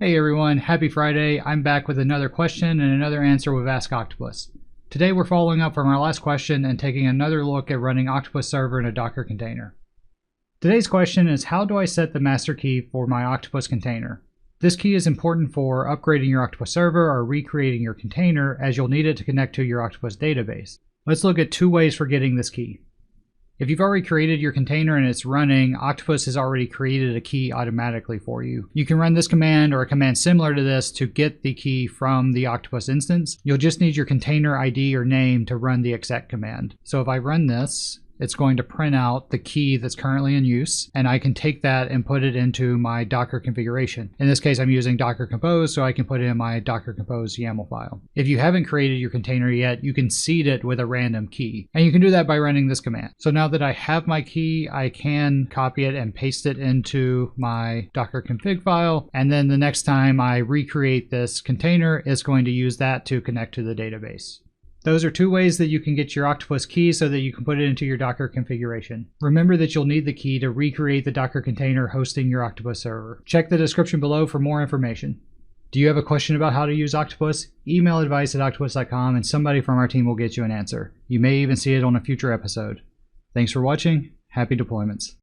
Hey everyone, happy Friday. I'm back with another question and another answer with Ask Octopus. Today we're following up from our last question and taking another look at running Octopus server in a Docker container. Today's question is, how do I set the master key for my Octopus container? This key is important for upgrading your Octopus server or recreating your container, as you'll need it to connect to your Octopus database. Let's look at two ways for getting this key. If you've already created your container and it's running, Octopus has already created a key automatically for you. You can run this command or a command similar to this to get the key from the Octopus instance. You'll just need your container ID or name to run the exec command. So if I run this, it's going to print out the key that's currently in use, and I can take that and put it into my Docker configuration. In this case, I'm using Docker Compose, so I can put it in my Docker Compose YAML file. If you haven't created your container yet, you can seed it with a random key, and you can do that by running this command. So now that I have my key, I can copy it and paste it into my Docker config file, and then the next time I recreate this container, it's going to use that to connect to the database. Those are two ways that you can get your Octopus key so that you can put it into your Docker configuration. Remember that you'll need the key to recreate the Docker container hosting your Octopus server. Check the description below for more information. Do you have a question about how to use Octopus? Email advice@octopus.com and somebody from our team will get you an answer. You may even see it on a future episode. Thanks for watching. Happy deployments.